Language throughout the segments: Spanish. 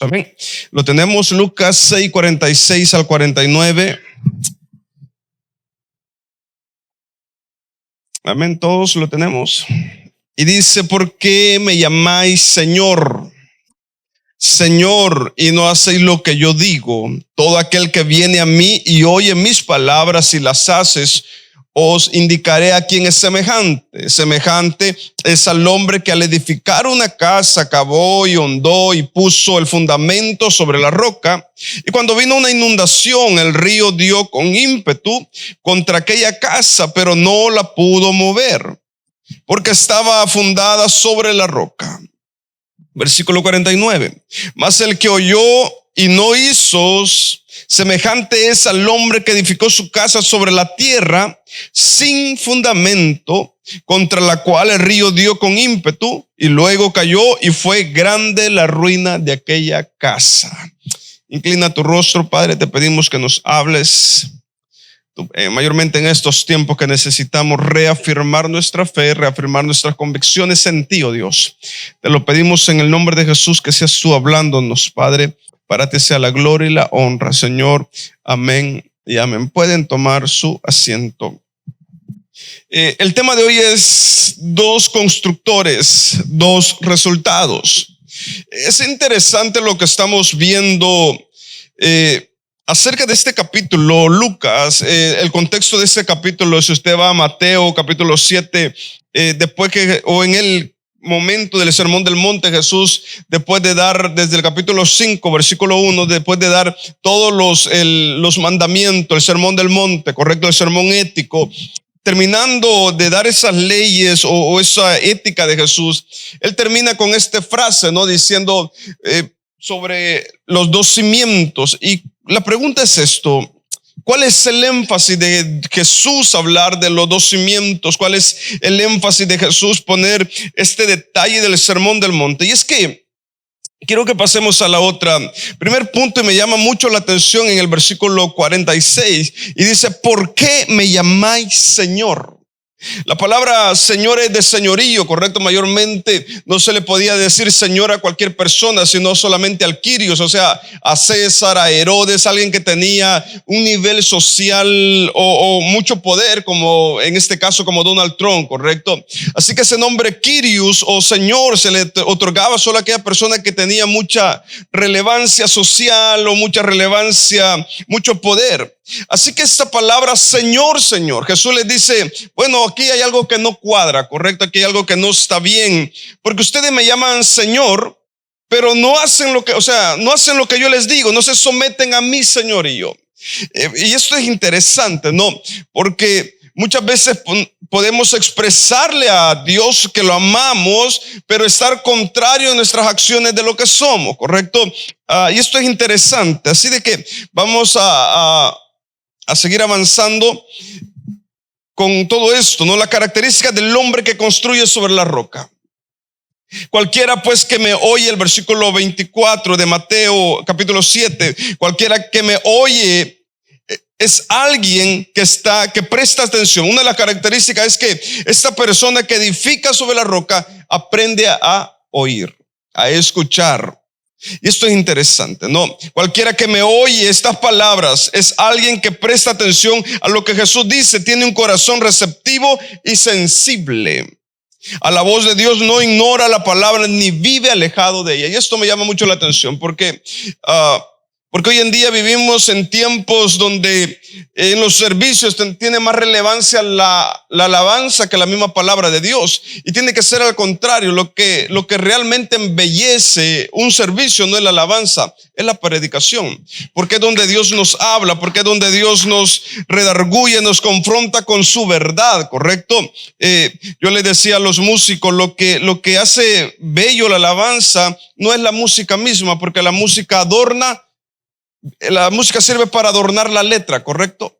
Amén. Lo tenemos, Lucas 6, 46 al 49. Amén, todos lo tenemos. Y dice: ¿por qué me llamáis Señor, Señor, y no hacéis lo que yo digo? Todo aquel que viene a mí y oye mis palabras y las haces, os indicaré a quién es semejante. Semejante es al hombre que al edificar una casa cavó y hondó y puso el fundamento sobre la roca. Y cuando vino una inundación, el río dio con ímpetu contra aquella casa, pero no la pudo mover, porque estaba fundada sobre la roca. Versículo 49. Mas el que oyó y no hizo, semejante es al hombre que edificó su casa sobre la tierra sin fundamento, contra la cual el río dio con ímpetu y luego cayó, y fue grande la ruina de aquella casa. Inclina tu rostro, Padre, te pedimos que nos hables. Mayormente en estos tiempos que necesitamos reafirmar nuestra fe, reafirmar nuestras convicciones en ti, oh Dios. Te lo pedimos en el nombre de Jesús, que seas tú hablándonos, Padre. Para ti sea la gloria y la honra, Señor. Amén y amén. Pueden tomar su asiento. El tema de hoy es dos constructores, dos resultados. Es interesante lo que estamos viendo acerca de este capítulo, Lucas. El contexto de este capítulo, si usted va a Mateo capítulo 7, después que, o en el momento del Sermón del Monte, Jesús, después de dar, desde el capítulo 5, versículo 1, después de dar todos los mandamientos, el Sermón del Monte, correcto, el sermón ético, terminando de dar esas leyes o esa ética de Jesús, él termina con esta frase, ¿no? Diciendo sobre los dos cimientos. Y la pregunta es esto: ¿cuál es el énfasis de Jesús hablar de los dos cimientos? ¿Cuál es el énfasis de Jesús poner este detalle del Sermón del Monte? Y es que quiero que pasemos a la otra. Primer punto, y me llama mucho la atención en el versículo 46, y dice: ¿por qué me llamáis Señor? La palabra Señor es de señorío, correcto. Mayormente no se le podía decir Señor a cualquier persona, sino solamente al Quirios, o sea, a César, a Herodes, alguien que tenía un nivel social o mucho poder, como en este caso como Donald Trump, correcto. Así que ese nombre Quirios o Señor se le otorgaba solo a aquella persona que tenía mucha relevancia social o mucha relevancia, mucho poder. Así que esta palabra Señor, Señor, Jesús les dice: bueno, aquí hay algo que no cuadra, correcto, aquí hay algo que no está bien, porque ustedes me llaman Señor, pero no hacen lo que, no hacen lo que yo les digo, no se someten a mi señorío. Y esto es interesante, ¿no? Porque muchas veces podemos expresarle a Dios que lo amamos, pero estar contrario en nuestras acciones de lo que somos, correcto. Y esto es interesante, así de que vamos a seguir avanzando con todo esto, ¿no? La característica del hombre que construye sobre la roca. Cualquiera pues que me oye, el versículo 24 de Mateo capítulo 7, cualquiera que me oye es alguien que presta atención. Una de las características es que esta persona que edifica sobre la roca aprende a oír, a escuchar. Y esto es interesante, ¿no? Cualquiera que me oye estas palabras es alguien que presta atención a lo que Jesús dice, tiene un corazón receptivo y sensible a la voz de Dios, no ignora la palabra ni vive alejado de ella. Y esto me llama mucho la atención porque hoy en día vivimos en tiempos donde en los servicios tiene más relevancia la alabanza que la misma palabra de Dios. Y tiene que ser al contrario. Lo que realmente embellece un servicio no es la alabanza, es la predicación. Porque es donde Dios nos habla, porque es donde Dios nos redarguye, nos confronta con su verdad, ¿correcto? Yo le decía a los músicos, lo que hace bello la alabanza no es la música misma, porque la música sirve para adornar la letra, ¿correcto?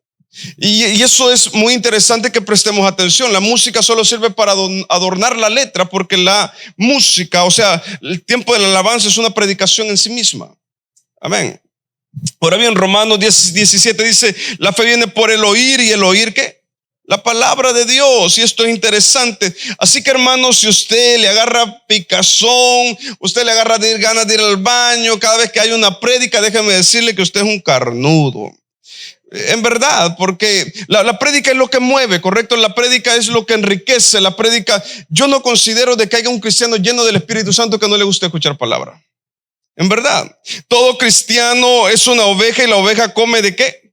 Y eso es muy interesante que prestemos atención. La música solo sirve para adornar la letra, porque la música, el tiempo de la alabanza es una predicación en sí misma. Amén. Ahora bien, Romanos 10:17 dice: la fe viene por el oír, y el oír ¿qué? La palabra de Dios, y esto es interesante. Así que, hermanos, si usted le agarra picazón, usted le agarra ganas de ir al baño cada vez que hay una prédica, déjeme decirle que usted es un carnudo. En verdad, porque la prédica es lo que mueve, ¿correcto? La prédica es lo que enriquece. La prédica, yo no considero de que haya un cristiano lleno del Espíritu Santo que no le guste escuchar palabra. En verdad, todo cristiano es una oveja y la oveja come ¿de qué?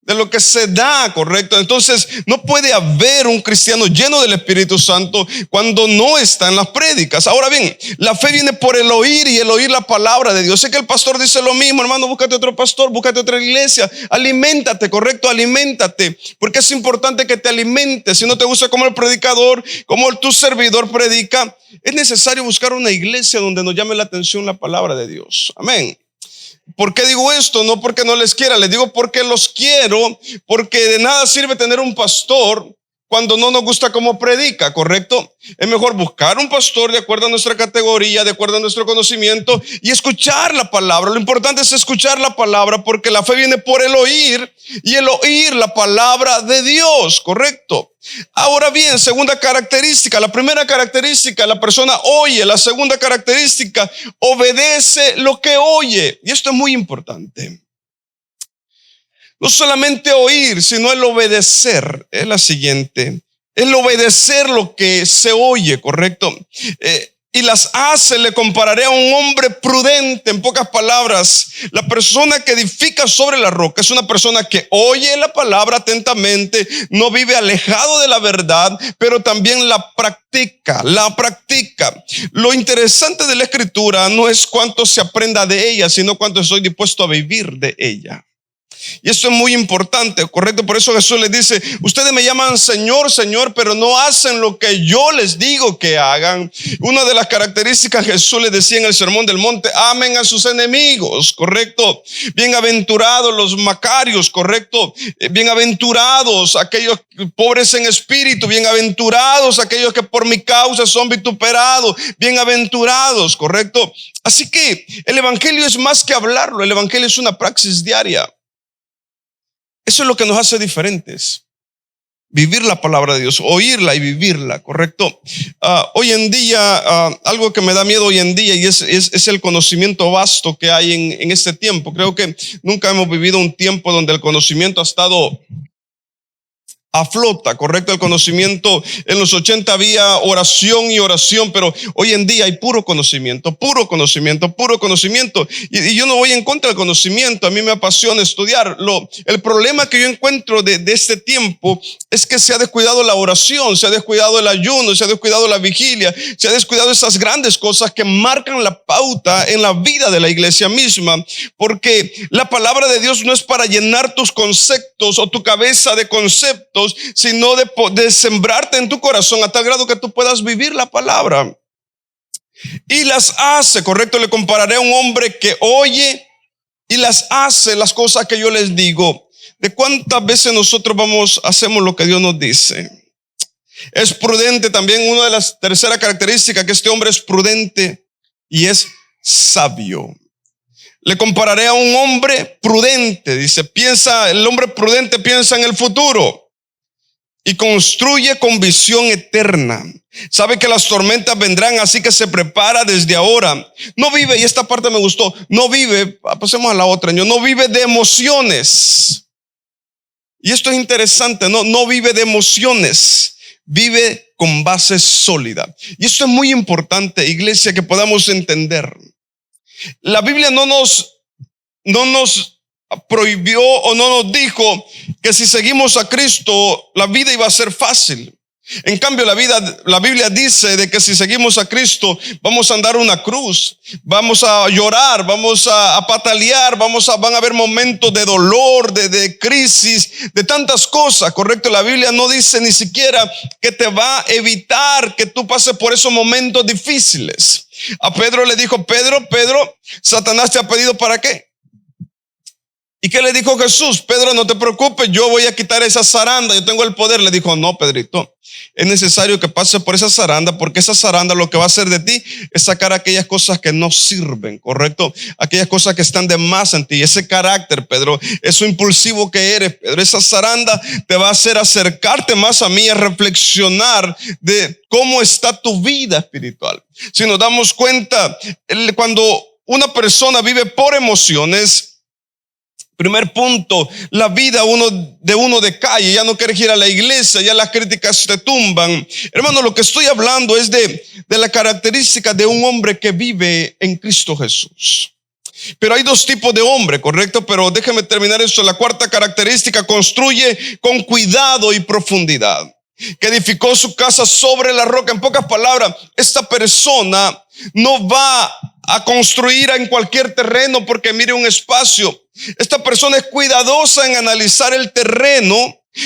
De lo que se da, correcto. Entonces no puede haber un cristiano lleno del Espíritu Santo cuando no está en las prédicas. Ahora bien, la fe viene por el oír y el oír la palabra de Dios. Sé que el pastor dice lo mismo, hermano, búscate otro pastor, búscate otra iglesia, aliméntate, correcto, aliméntate, porque es importante que te alimentes. Si no te gusta como el predicador, como tu servidor predica, es necesario buscar una iglesia donde nos llame la atención la palabra de Dios. Amén. ¿Por qué digo esto? No porque no les quiera, les digo porque los quiero, porque de nada sirve tener un pastor cuando no nos gusta cómo predica, ¿correcto? Es mejor buscar un pastor de acuerdo a nuestra categoría, de acuerdo a nuestro conocimiento y escuchar la palabra. Lo importante es escuchar la palabra porque la fe viene por el oír y el oír la palabra de Dios, ¿correcto? Ahora bien, segunda característica. La primera característica, la persona oye. La segunda característica, obedece lo que oye. Y esto es muy importante. No solamente oír, sino el obedecer. Es la siguiente. El obedecer lo que se oye, ¿correcto? Y las hace, le compararé a un hombre prudente. En pocas palabras, la persona que edifica sobre la roca es una persona que oye la palabra atentamente, no vive alejado de la verdad, pero también la practica. Lo interesante de la escritura no es cuánto se aprenda de ella, sino cuánto estoy dispuesto a vivir de ella. Y esto es muy importante, correcto. Por eso Jesús les dice: ustedes me llaman Señor, Señor, pero no hacen lo que yo les digo que hagan. Una de las características, Jesús les decía en el Sermón del Monte: amen a sus enemigos, correcto. Bienaventurados los macarios, correcto. Bienaventurados aquellos pobres en espíritu, bienaventurados aquellos que por mi causa son vituperados, bienaventurados, correcto. Así que el evangelio es más que hablarlo, el evangelio es una praxis diaria. Eso es lo que nos hace diferentes. Vivir la palabra de Dios, oírla y vivirla, ¿correcto? Hoy en día, algo que me da miedo hoy en día y es el conocimiento vasto que hay en este tiempo. Creo que nunca hemos vivido un tiempo donde el conocimiento ha estado a flota, correcto. El conocimiento, en los 80 había oración y oración, pero hoy en día hay puro conocimiento. Y yo no voy en contra del conocimiento, a mí me apasiona estudiarlo. El problema que yo encuentro de este tiempo es que se ha descuidado la oración, se ha descuidado el ayuno, se ha descuidado la vigilia, se ha descuidado esas grandes cosas que marcan la pauta en la vida de la iglesia misma, porque la palabra de Dios no es para llenar tus conceptos o tu cabeza de conceptos, sino de sembrarte en tu corazón a tal grado que tú puedas vivir la palabra. Y las hace, correcto. Le compararé a un hombre que oye y las hace, las cosas que yo les digo. ¿De cuántas veces nosotros hacemos lo que Dios nos dice? Es prudente también. Una de las terceras características, que este hombre es prudente y es sabio. Le compararé a un hombre prudente. Dice, el hombre prudente piensa en el futuro y construye con visión eterna. Sabe que las tormentas vendrán, así que se prepara desde ahora. No vive, y esta parte me gustó, no vive, pasemos a la otra, no vive de emociones. Y esto es interesante, no vive de emociones, vive con base sólida. Y esto es muy importante, iglesia, que podamos entender. La Biblia no nos prohibió o no nos dijo que si seguimos a Cristo la vida iba a ser fácil. En cambio, la Biblia dice de que si seguimos a Cristo vamos a andar una cruz, vamos a llorar, vamos a patalear, van a haber momentos de dolor, de crisis, de tantas cosas, correcto. La Biblia no dice ni siquiera que te va a evitar que tú pases por esos momentos difíciles. A Pedro le dijo: Pedro, Satanás te ha pedido ¿para qué? ¿Y qué le dijo Jesús? Pedro, no te preocupes, yo voy a quitar esa zaranda, yo tengo el poder. Le dijo: no, Pedrito, es necesario que pase por esa zaranda, porque esa zaranda lo que va a hacer de ti es sacar aquellas cosas que no sirven, ¿correcto? Aquellas cosas que están de más en ti. Ese carácter, Pedro, eso impulsivo que eres, Pedro, esa zaranda te va a hacer acercarte más a mí, a reflexionar de cómo está tu vida espiritual. Si nos damos cuenta, cuando una persona vive por emociones, primer punto, la vida de uno decae, ya no quieres ir a la iglesia, ya las críticas te tumban. Hermano, lo que estoy hablando es de la característica de un hombre que vive en Cristo Jesús. Pero hay dos tipos de hombre, ¿correcto? Pero déjeme terminar esto. La cuarta característica: construye con cuidado y profundidad, que edificó su casa sobre la roca. En pocas palabras, esta persona no va a construir en cualquier terreno porque mire un espacio. Esta persona es cuidadosa en analizar el terreno.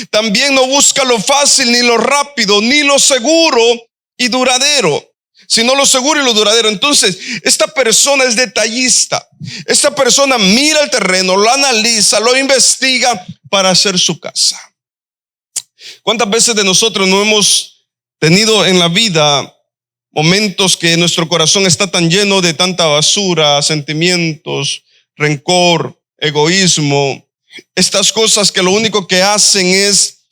También no busca lo fácil, ni lo rápido, ni lo seguro y duradero, sino lo seguro y lo duradero. Entonces, esta persona es detallista. Esta persona mira el terreno, lo analiza, lo investiga para hacer su casa. ¿Cuántas veces de nosotros no hemos tenido en la vida momentos que nuestro corazón está tan lleno de tanta basura, sentimientos, rencor, egoísmo, estas cosas que lo único que hacen es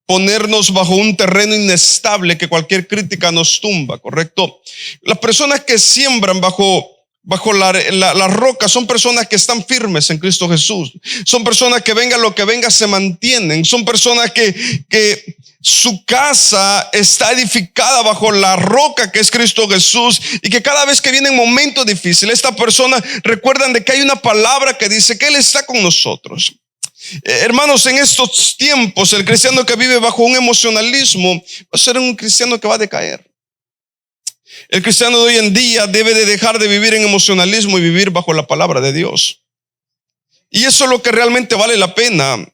ponernos bajo un terreno inestable que cualquier crítica nos tumba, ¿correcto? Las personas que siembran bajo la roca son personas que están firmes en Cristo Jesús. Son personas que venga lo que venga se mantienen. Son personas que su casa está edificada bajo la roca que es Cristo Jesús, y que cada vez que vienen momentos difíciles, estas personas recuerdan de que hay una palabra que dice que Él está con nosotros. Hermanos, en estos tiempos, el cristiano que vive bajo un emocionalismo va a ser un cristiano que va a decaer. El cristiano de hoy en día debe de dejar de vivir en emocionalismo y vivir bajo la palabra de Dios. Y eso es lo que realmente vale la pena.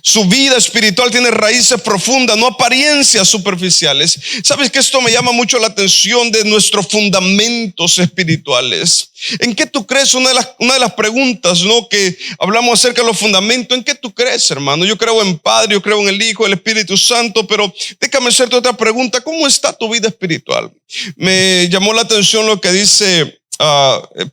Su vida espiritual tiene raíces profundas, no apariencias superficiales. ¿Sabes que esto me llama mucho la atención de nuestros fundamentos espirituales? ¿En qué tú crees? Una de las preguntas, ¿no?, que hablamos acerca de los fundamentos. ¿En qué tú crees, hermano? Yo creo en Padre, yo creo en el Hijo, el Espíritu Santo, pero déjame hacerte otra pregunta. ¿Cómo está tu vida espiritual? Me llamó la atención lo que dice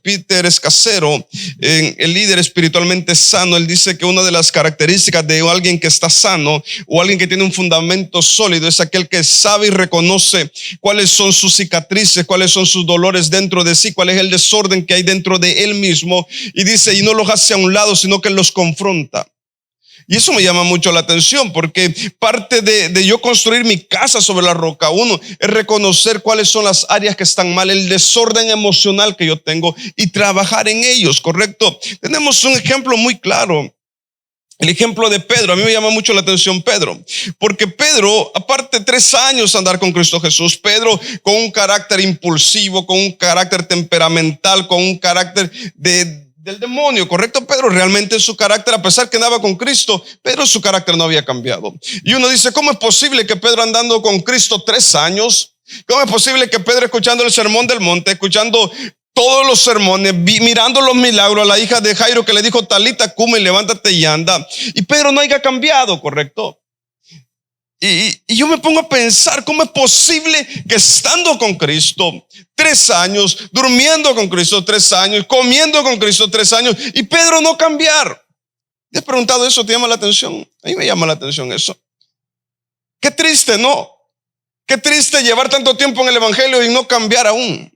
Peter Escasero, el líder espiritualmente sano. Él dice que una de las características de alguien que está sano o alguien que tiene un fundamento sólido es aquel que sabe y reconoce cuáles son sus cicatrices, cuáles son sus dolores dentro de sí, cuál es el desorden que hay dentro de él mismo, y dice, y no los hace a un lado, sino que los confronta. Y eso me llama mucho la atención, porque parte de yo construir mi casa sobre la roca, uno, es reconocer cuáles son las áreas que están mal, el desorden emocional que yo tengo, y trabajar en ellos, ¿correcto? Tenemos un ejemplo muy claro, el ejemplo de Pedro. A mí me llama mucho la atención Pedro, porque Pedro, aparte de 3 años andar con Cristo Jesús, Pedro con un carácter impulsivo, con un carácter temperamental, con un carácter del demonio, ¿correcto? Pedro realmente su carácter, a pesar que andaba con Cristo, Pedro su carácter no había cambiado. Y uno dice, ¿cómo es posible que Pedro andando con Cristo 3 años? ¿Cómo es posible que Pedro escuchando el sermón del monte, escuchando todos los sermones, mirando los milagros, a la hija de Jairo que le dijo, Talita cumi, levántate y anda, y Pedro no haya cambiado, ¿correcto? Y yo me pongo a pensar, ¿cómo es posible que estando con Cristo 3 años, durmiendo con Cristo 3 años, comiendo con Cristo 3 años, y Pedro no cambiar? ¿Te has preguntado eso? ¿Te llama la atención? A mí me llama la atención eso. Qué triste, ¿no? Qué triste llevar tanto tiempo en el evangelio y no cambiar aún.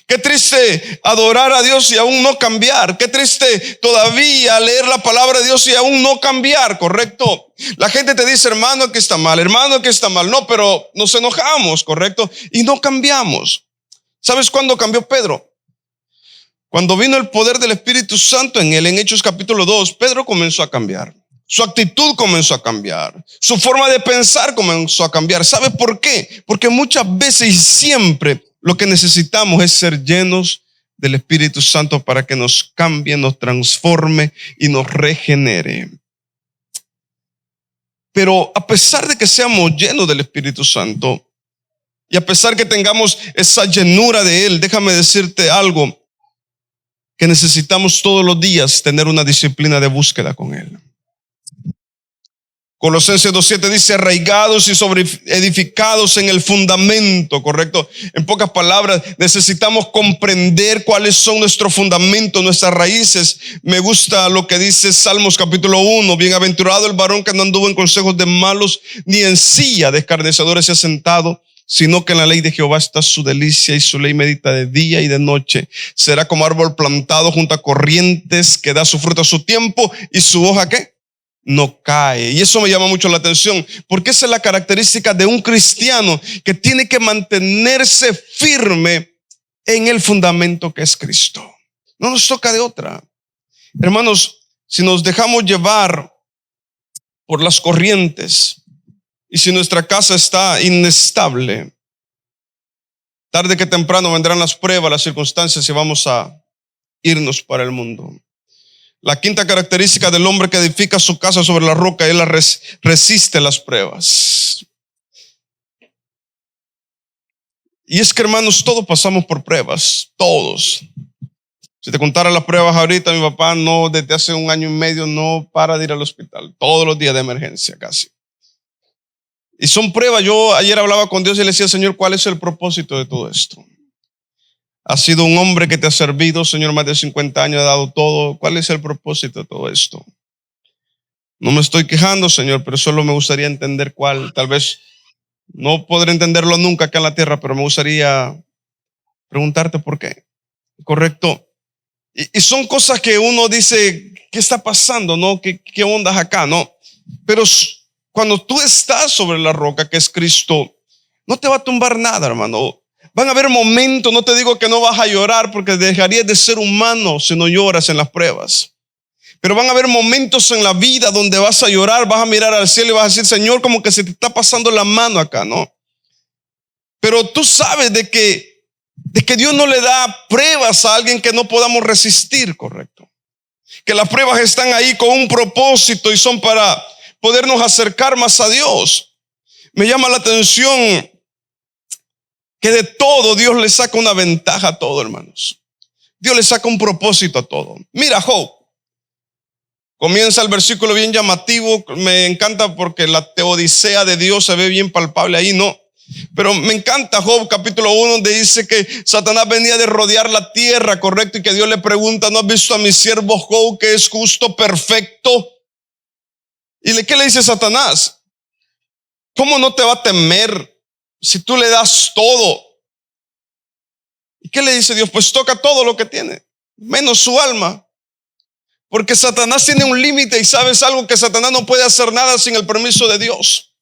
Qué triste adorar a Dios y aún no cambiar. Qué triste todavía leer la palabra de Dios y aún no cambiar, ¿correcto? La gente te dice, hermano, que está mal, hermano, que está mal. No, pero nos enojamos, ¿correcto? Y no cambiamos. ¿Sabes cuándo cambió Pedro? Cuando vino el poder del Espíritu Santo en él, en Hechos capítulo 2, Pedro comenzó a cambiar. Su actitud comenzó a cambiar. Su forma de pensar comenzó a cambiar. ¿Sabe por qué? Porque muchas veces y siempre lo que necesitamos es ser llenos del Espíritu Santo para que nos cambie, nos transforme y nos regenere. Pero a pesar de que seamos llenos del Espíritu Santo y a pesar que tengamos esa llenura de Él, déjame decirte algo, que necesitamos todos los días tener una disciplina de búsqueda con Él. Colosenses 2:7 dice arraigados y sobre edificados en el fundamento, ¿correcto? En pocas palabras, necesitamos comprender cuáles son nuestros fundamentos, nuestras raíces. Me gusta lo que dice Salmos capítulo 1, bienaventurado el varón que no anduvo en consejos de malos, ni en silla de escarnecedores se ha sentado, sino que en la ley de Jehová está su delicia y su ley medita de día y de noche. Será como árbol plantado junto a corrientes que da su fruto a su tiempo y su hoja, ¿qué? No cae. Y eso me llama mucho la atención, porque esa es la característica de un cristiano que tiene que mantenerse firme en el fundamento que es Cristo. No nos toca de otra. Hermanos, si nos dejamos llevar por las corrientes y si nuestra casa está inestable, tarde que temprano vendrán las pruebas, las circunstancias y vamos a irnos para el mundo. La quinta característica del hombre que edifica su casa sobre la roca, él resiste las pruebas. Y es que, hermanos, todos pasamos por pruebas, todos. Si te contara las pruebas ahorita, mi papá no, desde hace 1 año y medio no para de ir al hospital, todos los días de emergencia casi. Y son pruebas. Yo ayer hablaba con Dios y le decía, Señor, ¿cuál es el propósito de todo esto? Has sido un hombre que te ha servido, Señor, más de 50 años, ha dado todo. ¿Cuál es el propósito de todo esto? No me estoy quejando, Señor, pero solo me gustaría entender cuál. Tal vez no podré entenderlo nunca acá en la tierra, pero me gustaría preguntarte por qué. ¿Correcto? Y son cosas que uno dice, ¿qué está pasando? ¿No? ¿Qué ondas acá? ¿No? Pero cuando tú estás sobre la roca que es Cristo, no te va a tumbar nada, hermano. Van a haber momentos, no te digo que no vas a llorar porque dejarías de ser humano si no lloras en las pruebas. Pero van a haber momentos en la vida donde vas a llorar, vas a mirar al cielo y vas a decir, Señor, como que se te está pasando la mano acá, ¿no? Pero tú sabes de que Dios no le da pruebas a alguien que no podamos resistir, ¿correcto? Que las pruebas están ahí con un propósito y son para podernos acercar más a Dios. Me llama la atención que de todo Dios le saca una ventaja a todo, hermanos. Dios le saca un propósito a todo. Mira Job. Comienza el versículo bien llamativo. Me encanta porque la teodicea de Dios se ve bien palpable ahí, ¿no? Pero me encanta Job capítulo 1, donde dice que Satanás venía de rodear la tierra, correcto, y que Dios le pregunta, ¿no has visto a mi siervo Job que es justo, perfecto? ¿Y qué le dice Satanás? ¿Cómo no te va a temer si tú le das todo? ¿Y qué le dice Dios? Pues toca todo lo que tiene, menos su alma. Porque Satanás tiene un límite y sabes algo, que Satanás no puede hacer nada sin el permiso de Dios.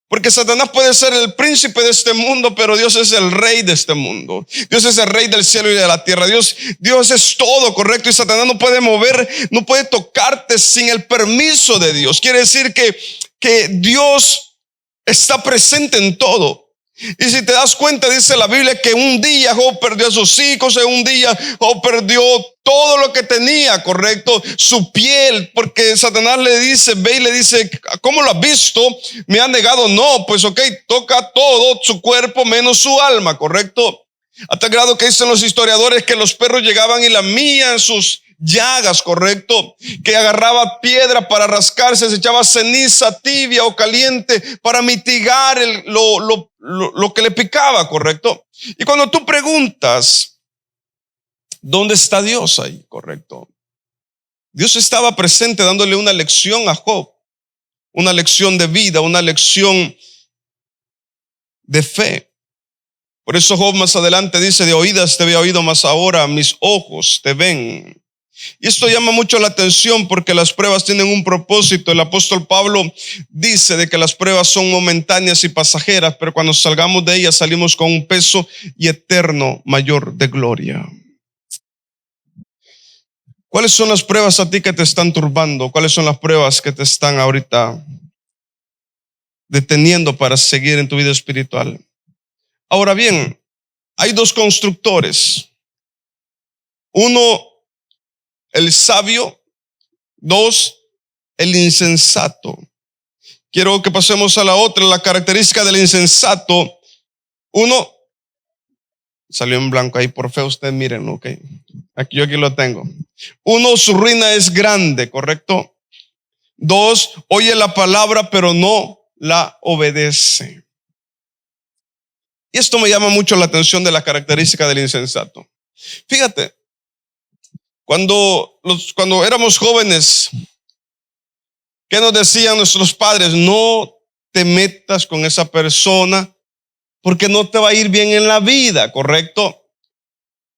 Porque Satanás puede ser el príncipe de este mundo, pero Dios es el rey de este mundo. Dios es el rey del cielo y de la tierra. Dios es todo, correcto. Y Satanás no puede mover, no puede tocarte sin el permiso de Dios. Quiere decir que Dios está presente en todo. Y si te das cuenta, dice la Biblia que un día Job perdió a sus hijos, en un día Job perdió todo lo que tenía, correcto, su piel, porque Satanás le dice, ve y le dice, ¿cómo lo has visto? ¿Me han negado? No, pues ok, toca todo su cuerpo menos su alma, correcto. A tal grado que dicen los historiadores que los perros llegaban y lamían sus llagas, correcto, que agarraba piedra para rascarse, se echaba ceniza tibia o caliente para mitigar lo que le picaba, correcto. Y cuando tú preguntas, ¿dónde está Dios ahí? Correcto. Dios estaba presente dándole una lección a Job, una lección de vida, una lección de fe. Por eso Job más adelante dice, de oídas te había oído, mas ahora mis ojos te ven. Y esto llama mucho la atención porque las pruebas tienen un propósito. El apóstol Pablo dice de que las pruebas son momentáneas y pasajeras, pero cuando salgamos de ellas salimos con un peso y eterno mayor de gloria. ¿Cuáles son las pruebas a ti que te están turbando? ¿Cuáles son las pruebas que te están ahorita deteniendo para seguir en tu vida espiritual? Ahora bien, hay dos constructores. Uno, el sabio. Dos, el insensato. Quiero que pasemos a la otra, la característica del insensato. Uno, salió en blanco ahí, por fe ustedes miren, ok. Yo aquí lo tengo. Uno, su ruina es grande, ¿correcto? 2, oye la palabra pero no la obedece. Y esto me llama mucho la atención de la característica del insensato. Fíjate, cuando éramos jóvenes, ¿qué nos decían nuestros padres? No te metas con esa persona porque no te va a ir bien en la vida, ¿correcto?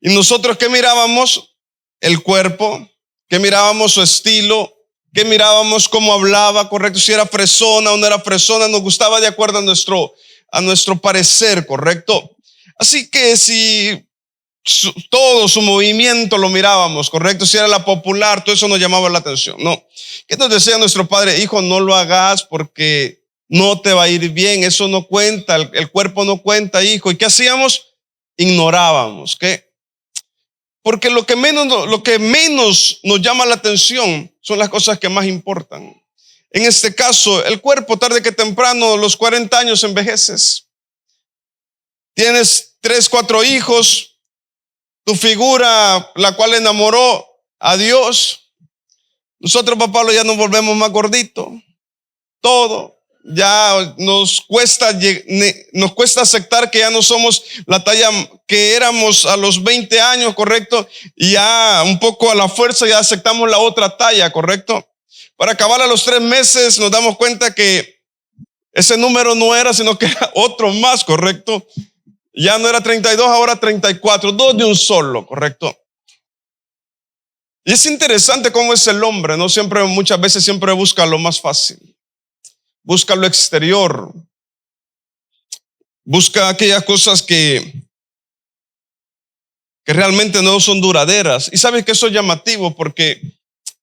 Y nosotros, ¿qué mirábamos? El cuerpo, ¿qué mirábamos? Su estilo, ¿qué mirábamos? Cómo hablaba, ¿correcto? Si era fresona o no era fresona, nos gustaba de acuerdo a nuestro parecer, ¿correcto? Así que si todo su movimiento lo mirábamos, ¿correcto? Si era la popular, todo eso nos llamaba la atención, ¿no? ¿Qué nos decía nuestro padre? Hijo, no lo hagas porque no te va a ir bien, eso no cuenta, el cuerpo no cuenta, hijo. ¿Y qué hacíamos? Ignorábamos, ¿qué? Porque lo que menos nos llama la atención son las cosas que más importan. En este caso, el cuerpo, tarde que temprano, a los 40 años envejeces. Tienes 3, 4 hijos, tu figura, la cual enamoró a Dios. Nosotros, papá, ya nos volvemos más gorditos. Todo. Ya nos cuesta aceptar que ya no somos la talla que éramos a los 20 años, ¿correcto? Y ya un poco a la fuerza ya aceptamos la otra talla, ¿correcto? Para acabar a los 3 meses nos damos cuenta que ese número no era, sino que era otro más, ¿correcto? Ya no era 32, ahora 34, 2 de un solo, ¿correcto? Y es interesante cómo es el hombre, ¿no? Muchas veces siempre busca lo más fácil. Busca lo exterior. Busca aquellas cosas que realmente no son duraderas. Y sabes que eso es llamativo porque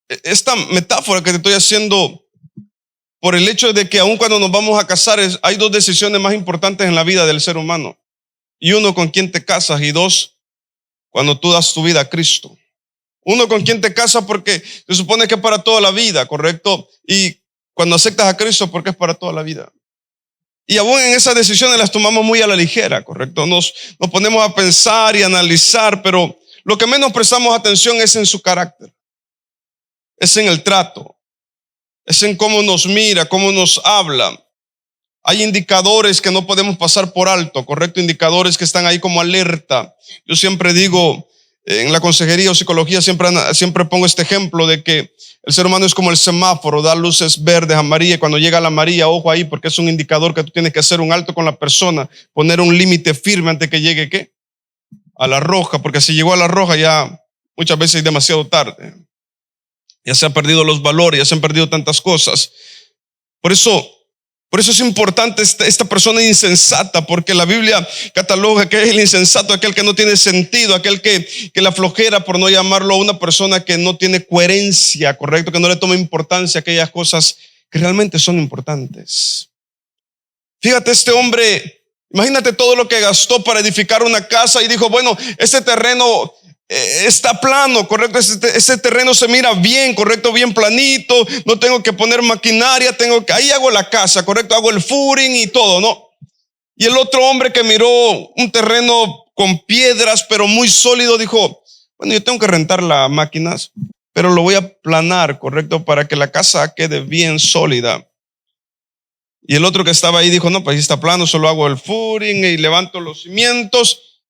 esta metáfora que te estoy haciendo, por el hecho de que aun cuando nos vamos a casar, hay 2 decisiones más importantes en la vida del ser humano. Y 1, con quién te casas, y 2, cuando tú das tu vida a Cristo. 1, con quién te casas porque se supone que es para toda la vida, ¿correcto? Y cuando aceptas a Cristo porque es para toda la vida. Y aún en esas decisiones las tomamos muy a la ligera, ¿correcto? Nos ponemos a pensar y analizar, pero lo que menos prestamos atención es en su carácter. Es en el trato. Es en cómo nos mira, cómo nos habla. Hay indicadores que no podemos pasar por alto, ¿correcto? Indicadores que están ahí como alerta. Yo siempre digo, en la consejería o psicología siempre pongo este ejemplo de que el ser humano es como el semáforo, da luces verdes, amarillas. Cuando llega la amarilla, ojo ahí, porque es un indicador que tú tienes que hacer un alto con la persona, poner un límite firme antes que llegue, ¿qué? A la roja, porque si llegó a la roja ya muchas veces es demasiado tarde. Ya se han perdido los valores, ya se han perdido tantas cosas. Por eso es importante esta persona insensata, porque la Biblia cataloga que es el insensato, aquel que no tiene sentido, aquel que la flojera, por no llamarlo a una persona que no tiene coherencia, ¿correcto? Que no le toma importancia a aquellas cosas que realmente son importantes. Fíjate, este hombre, imagínate todo lo que gastó para edificar una casa y dijo, bueno, este terreno está plano, ¿correcto? Ese terreno se mira bien, ¿correcto? Bien planito, no tengo que poner maquinaria, ahí hago la casa, ¿correcto? Hago el footing y todo, ¿no? Y el otro hombre que miró un terreno con piedras, pero muy sólido, dijo, bueno, yo tengo que rentar las máquinas, pero lo voy a planar, ¿correcto? Para que la casa quede bien sólida. Y el otro que estaba ahí dijo, no, pues ahí está plano, solo hago el footing y levanto los cimientos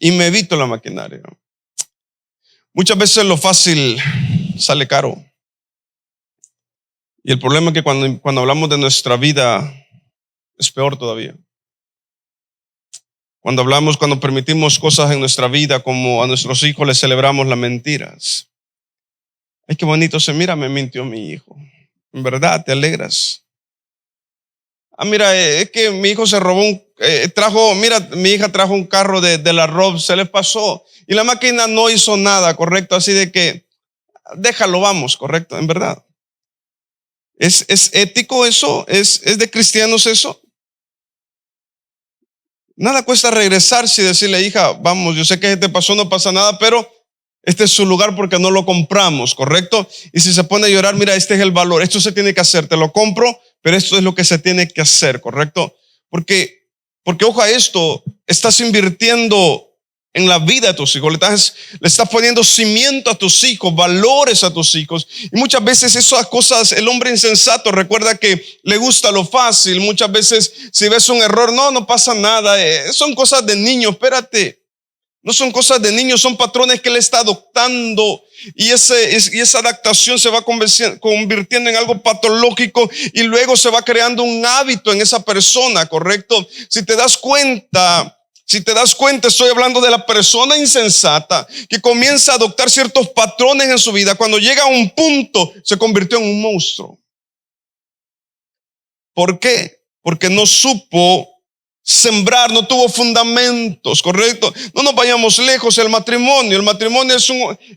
y me evito la maquinaria. Muchas veces lo fácil sale caro. Y el problema es que cuando hablamos de nuestra vida es peor todavía. Cuando permitimos cosas en nuestra vida, como a nuestros hijos les celebramos las mentiras. Ay, qué bonito mira, me mintió mi hijo. En verdad, te alegras. Mira, es que mi hijo se robó mi hija trajo un carro de la ROV, se le pasó. Y la máquina no hizo nada, ¿correcto? Así de que, déjalo, vamos, ¿correcto? En verdad. ¿Es ético eso? ¿Es de cristianos eso? Nada cuesta regresarse y decirle, hija, vamos, yo sé que te pasó, no pasa nada, pero este es su lugar porque no lo compramos, ¿correcto? Y si se pone a llorar, mira, este es el valor, esto se tiene que hacer, te lo compro, pero esto es lo que se tiene que hacer, ¿correcto? Porque ojo a esto, estás invirtiendo en la vida de tus hijos. Le estás poniendo cimiento a tus hijos, valores a tus hijos. Y muchas veces esas cosas, el hombre insensato recuerda que le gusta lo fácil. Muchas veces si ves un error, no pasa nada. Son cosas de niños, espérate. No son cosas de niños, son patrones que él está adoptando. Y esa adaptación se va convirtiendo en algo patológico y luego se va creando un hábito en esa persona, ¿correcto? Si te das cuenta, estoy hablando de la persona insensata que comienza a adoptar ciertos patrones en su vida. Cuando llega a un punto, se convirtió en un monstruo. ¿Por qué? Porque no supo sembrar, no tuvo fundamentos, ¿correcto? No nos vayamos lejos. El matrimonio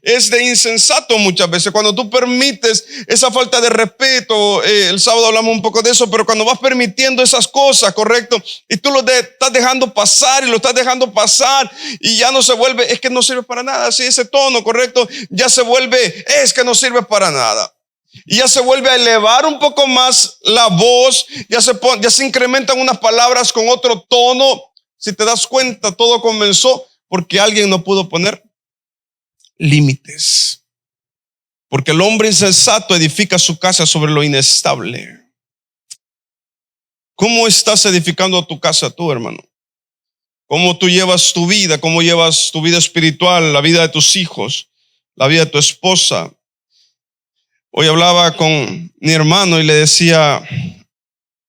es de insensato muchas veces. Cuando tú permites esa falta de respeto, el sábado hablamos un poco de eso, pero cuando vas permitiendo esas cosas, ¿correcto? Y tú estás dejando pasar y lo estás dejando pasar y ya no se vuelve, es que no sirve para nada, así ese tono, ¿correcto? Ya se vuelve, es que no sirve para nada. Y ya se vuelve a elevar un poco más la voz, ya se incrementan unas palabras con otro tono. Si te das cuenta, todo comenzó porque alguien no pudo poner límites. Porque el hombre insensato edifica su casa sobre lo inestable. ¿Cómo estás edificando tu casa tú, hermano? ¿Cómo tú llevas tu vida? ¿Cómo llevas tu vida espiritual, la vida de tus hijos, la vida de tu esposa? Hoy hablaba con mi hermano y le decía,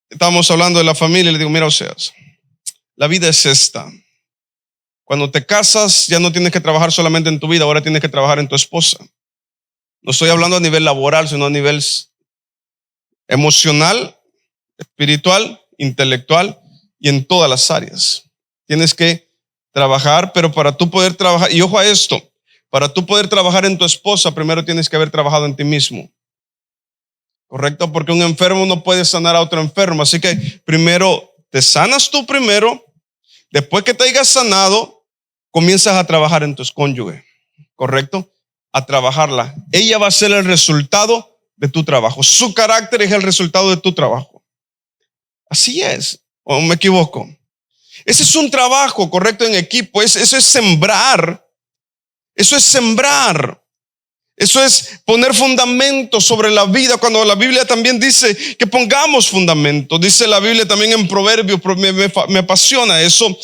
estábamos hablando de la familia y le digo, mira, Oseas, la vida es esta. Cuando te casas ya no tienes que trabajar solamente en tu vida, ahora tienes que trabajar en tu esposa. No estoy hablando a nivel laboral, sino a nivel emocional, espiritual, intelectual y en todas las áreas. Tienes que trabajar, pero para tú poder trabajar, y ojo a esto, para tú poder trabajar en tu esposa, primero tienes que haber trabajado en ti mismo. ¿Correcto? Porque un enfermo no puede sanar a otro enfermo. Así que primero te sanas tú primero. Después que te hayas sanado, comienzas a trabajar en tu cónyuge. ¿Correcto? A trabajarla. Ella va a ser el resultado de tu trabajo. Su carácter es el resultado de tu trabajo. Así es. ¿O me equivoco? Ese es un trabajo, correcto, en equipo. Eso es sembrar. Eso es sembrar. Eso es poner fundamento sobre la vida, cuando la Biblia también dice que pongamos fundamento. Dice la Biblia también en Proverbios, me apasiona eso.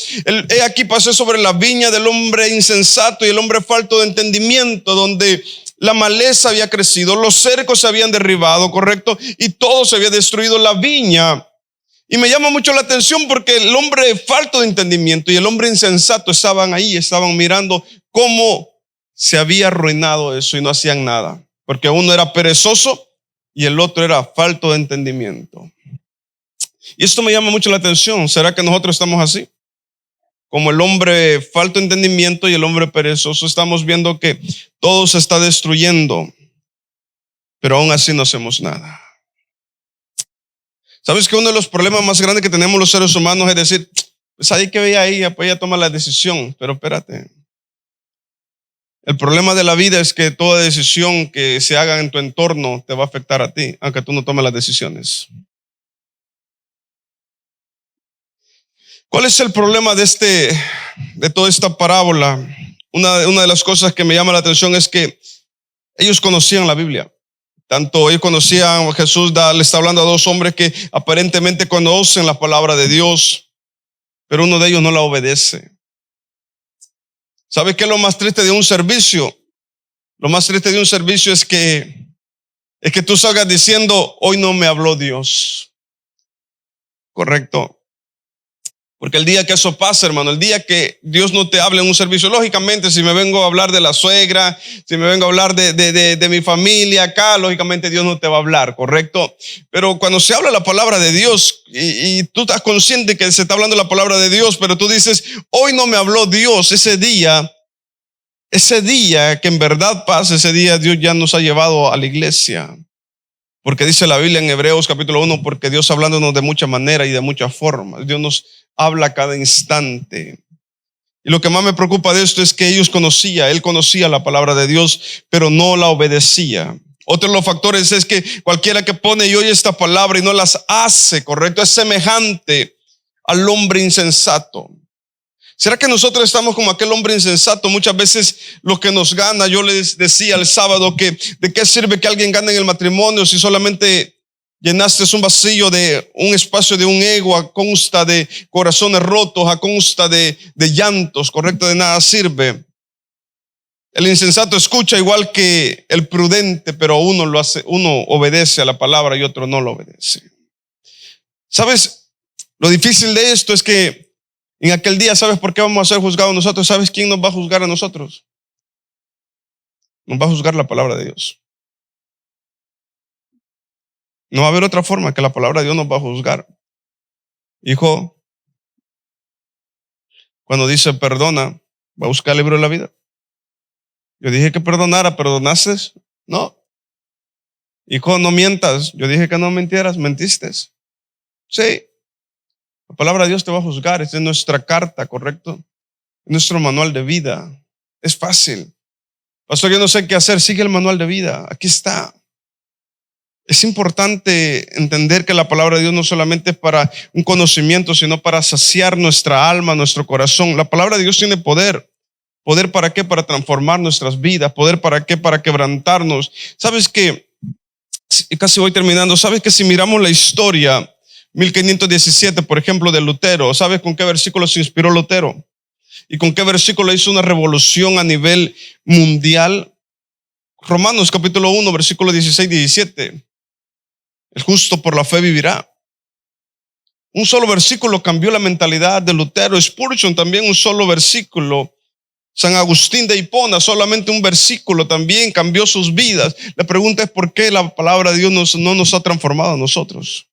He aquí pasé sobre la viña del hombre insensato y el hombre falto de entendimiento, donde la maleza había crecido, los cercos se habían derribado, correcto, y todo se había destruido, la viña. Y me llama mucho la atención porque el hombre falto de entendimiento y el hombre insensato estaban ahí, estaban mirando cómo se había arruinado eso y no hacían nada, porque uno era perezoso y el otro era falto de entendimiento. Y esto me llama mucho la atención. ¿Será que nosotros estamos así? Como el hombre falto de entendimiento y el hombre perezoso, estamos viendo que todo se está destruyendo, pero aún así no hacemos nada. ¿Sabes que uno de los problemas más grandes que tenemos los seres humanos es decir, pues ahí que veía ella, pues ella toma la decisión, pero espérate. El problema de la vida es que toda decisión que se haga en tu entorno te va a afectar a ti, aunque tú no tomes las decisiones. ¿Cuál es el problema de toda esta parábola? Una de las cosas que me llama la atención es que ellos conocían la Biblia. Tanto ellos conocían, Jesús le está hablando a dos hombres que aparentemente conocen la palabra de Dios, pero uno de ellos no la obedece. ¿Sabes qué es lo más triste de un servicio? Lo más triste de un servicio es que tú salgas diciendo, hoy no me habló Dios. Correcto. Porque el día que eso pasa, hermano, el día que Dios no te hable en un servicio, lógicamente si me vengo a hablar de la suegra, si me vengo a hablar de mi familia acá, lógicamente Dios no te va a hablar, correcto. Pero cuando se habla la palabra de Dios y tú estás consciente que se está hablando la palabra de Dios, pero tú dices, hoy no me habló Dios, ese día que en verdad pasa, ese día Dios ya nos ha llevado a la iglesia. Porque dice la Biblia en Hebreos capítulo 1, porque Dios hablándonos de muchas maneras y de muchas formas. Dios nos habla a cada instante. Y lo que más me preocupa de esto es que él conocía la palabra de Dios, pero no la obedecía. Otro de los factores es que cualquiera que pone y oye esta palabra y no las hace, correcto, es semejante al hombre insensato. ¿Será que nosotros estamos como aquel hombre insensato? Muchas veces lo que nos gana, yo les decía el sábado que de qué sirve que alguien gane en el matrimonio si solamente llenaste un vacío de un espacio de un ego a consta de corazones rotos, a consta de llantos, correcto, de nada sirve. El insensato escucha igual que el prudente, pero uno obedece a la palabra y otro no lo obedece. ¿Sabes? Lo difícil de esto es que en aquel día, ¿sabes por qué vamos a ser juzgados nosotros? ¿Sabes quién nos va a juzgar a nosotros? Nos va a juzgar la palabra de Dios. No va a haber otra forma que la palabra de Dios nos va a juzgar. Hijo, cuando dice perdona, va a buscar el libro de la vida. Yo dije que perdonara, ¿perdonaste? No. Hijo, no mientas. Yo dije que no mintieras, mentiste. Sí. La palabra de Dios te va a juzgar. Esta es nuestra carta, ¿correcto? Es nuestro manual de vida. Es fácil. Pastor, yo no sé qué hacer. Sigue el manual de vida. Aquí está. Es importante entender que la palabra de Dios no solamente es para un conocimiento, sino para saciar nuestra alma, nuestro corazón. La palabra de Dios tiene poder. ¿Poder para qué? Para transformar nuestras vidas. ¿Poder para qué? Para quebrantarnos. ¿Sabes qué? Casi voy terminando. ¿Sabes que si miramos la historia, 1517, por ejemplo, de Lutero, ¿sabes con qué versículo se inspiró Lutero? ¿Y con qué versículo hizo una revolución a nivel mundial? Romanos capítulo 1, versículo 16-17. El justo por la fe vivirá. Un solo versículo cambió la mentalidad de Lutero. Spurgeon también un solo versículo. San Agustín de Hipona, solamente un versículo también cambió sus vidas. La pregunta es por qué la palabra de Dios no nos ha transformado a nosotros.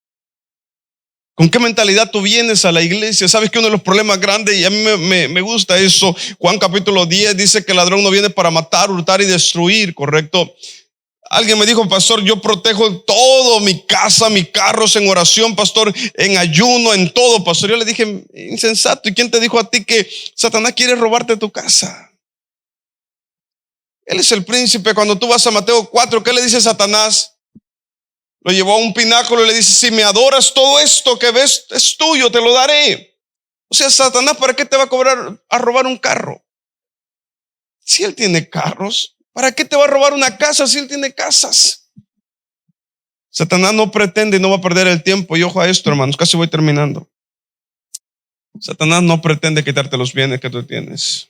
¿Con qué mentalidad tú vienes a la iglesia? ¿Sabes que uno de los problemas grandes, y a mí me gusta eso, Juan capítulo 10 dice que el ladrón no viene para matar, hurtar y destruir, ¿correcto? Alguien me dijo, pastor, yo protejo todo, mi casa, mis carros en oración, pastor, en ayuno, en todo, pastor. Yo le dije, insensato, ¿y quién te dijo a ti que Satanás quiere robarte tu casa? Él es el príncipe. Cuando tú vas a Mateo 4, ¿qué le dice Satanás? Lo llevó a un pináculo y le dice, si me adoras, todo esto que ves es tuyo, te lo daré. O sea, Satanás, ¿para qué te va a robar un carro? Si él tiene carros, ¿para qué te va a robar una casa si él tiene casas? Satanás no pretende y no va a perder el tiempo. Y ojo a esto, hermanos, casi voy terminando. Satanás no pretende quitarte los bienes que tú tienes.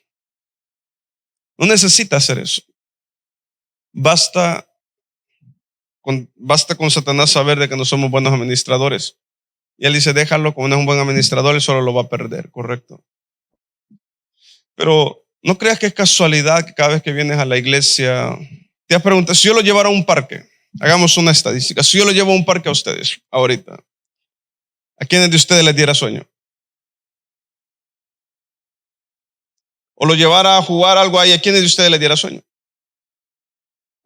No necesita hacer eso. Basta con Satanás saber de que no somos buenos administradores. Y él dice, déjalo, como no es un buen administrador, él solo lo va a perder, correcto. Pero no creas que es casualidad que cada vez que vienes a la iglesia, te has preguntado, si yo lo llevara a un parque, hagamos una estadística, si yo lo llevo a un parque a ustedes, ahorita, ¿a quiénes de ustedes les diera sueño? O lo llevara a jugar algo ahí, ¿a quiénes de ustedes les diera sueño?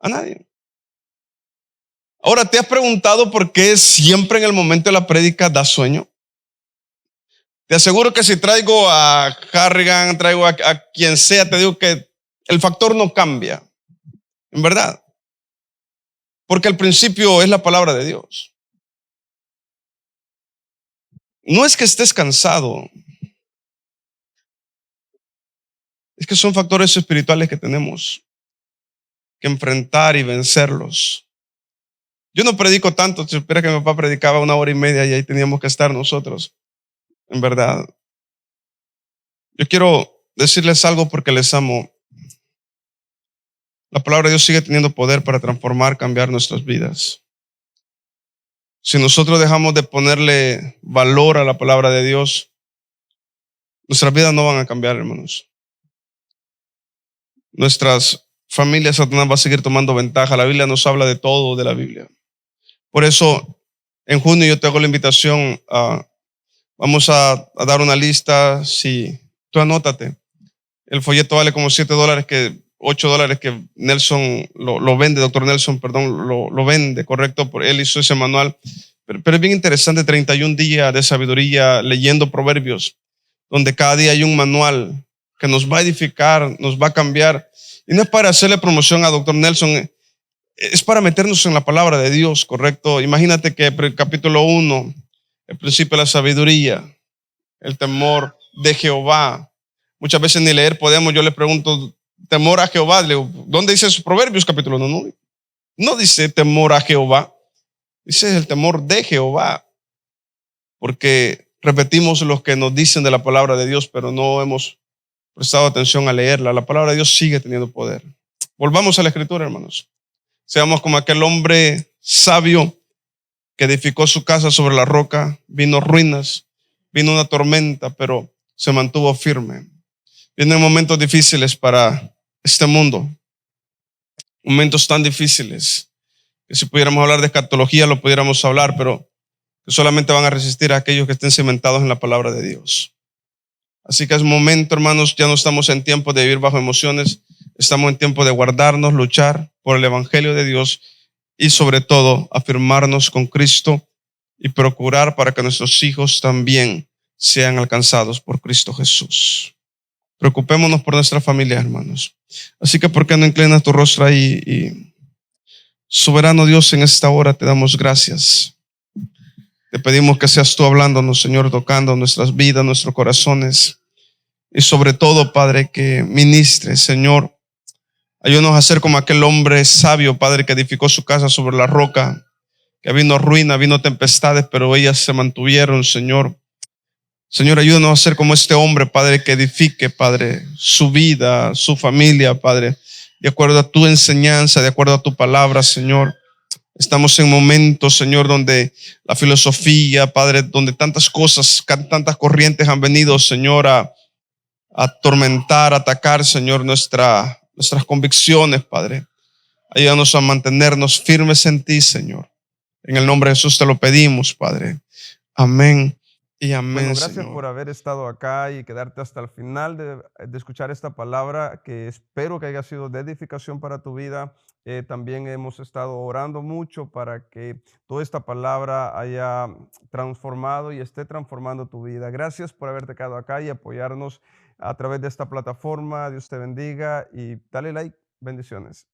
A nadie. Ahora, ¿te has preguntado por qué siempre en el momento de la prédica da sueño? Te aseguro que si traigo a Harrigan, traigo a quien sea, te digo que el factor no cambia. En verdad. Porque al principio es la palabra de Dios. No es que estés cansado. Es que son factores espirituales que tenemos que enfrentar y vencerlos. Yo no predico tanto. Si supieras que mi papá predicaba 1 hora y media y ahí teníamos que estar nosotros. En verdad. Yo quiero decirles algo porque les amo. La palabra de Dios sigue teniendo poder para transformar, cambiar nuestras vidas. Si nosotros dejamos de ponerle valor a la palabra de Dios, nuestras vidas no van a cambiar, hermanos. Nuestras familias, Satanás va a seguir tomando ventaja. La Biblia nos habla de todo de la Biblia. Por eso, en junio yo te hago la invitación vamos a dar una lista. Si tú anótate. El folleto vale como $7, $8 que Nelson lo vende, doctor Nelson, perdón, lo vende, correcto, por él hizo ese manual. Pero es bien interesante, 31 días de sabiduría leyendo proverbios, donde cada día hay un manual que nos va a edificar, nos va a cambiar. Y no es para hacerle promoción a doctor Nelson, es para meternos en la palabra de Dios, correcto. Imagínate que el capítulo 1, el principio de la sabiduría, el temor de Jehová. Muchas veces ni leer podemos. Yo le pregunto, temor a Jehová. Le digo, ¿dónde dice eso? Proverbios capítulo 1. No, no dice temor a Jehová. Dice el temor de Jehová. Porque repetimos lo que nos dicen de la palabra de Dios, pero no hemos prestado atención a leerla. La palabra de Dios sigue teniendo poder. Volvamos a la escritura, hermanos. Seamos como aquel hombre sabio que edificó su casa sobre la roca. Vino ruinas, vino una tormenta, pero se mantuvo firme. Vienen momentos difíciles para este mundo, momentos tan difíciles que si pudiéramos hablar de escatología lo pudiéramos hablar, pero que solamente van a resistir a aquellos que estén cimentados en la palabra de Dios. Así que es momento, hermanos, ya no estamos en tiempo de vivir bajo emociones, estamos en tiempo de guardarnos, luchar por el evangelio de Dios y sobre todo afirmarnos con Cristo y procurar para que nuestros hijos también sean alcanzados por Cristo Jesús. Preocupémonos por nuestra familia, hermanos. Así que, ¿por qué no inclinas tu rostro ahí? Y soberano Dios, en esta hora te damos gracias. Te pedimos que seas tú hablándonos, Señor, tocando nuestras vidas, nuestros corazones. Y sobre todo, Padre, que ministres, Señor. Ayúdanos a ser como aquel hombre sabio, Padre, que edificó su casa sobre la roca, que vino ruina, vino tempestades, pero ellas se mantuvieron, Señor. Señor, ayúdanos a ser como este hombre, Padre, que edifique, Padre, su vida, su familia, Padre, de acuerdo a tu enseñanza, de acuerdo a tu palabra, Señor. Estamos en momentos, Señor, donde la filosofía, Padre, donde tantas cosas, tantas corrientes han venido, Señor, a atormentar, a atacar, Señor, nuestras convicciones, Padre. Ayúdanos a mantenernos firmes en ti, Señor. En el nombre de Jesús te lo pedimos, Padre. Amén y amén, Bueno, gracias Señor. por haber estado acá y quedarte hasta el final de escuchar esta palabra que espero que haya sido de edificación para tu vida. También hemos estado orando mucho para que toda esta palabra haya transformado y esté transformando tu vida. Gracias por haberte quedado acá y apoyarnos a través de esta plataforma. Dios te bendiga y dale like. Bendiciones.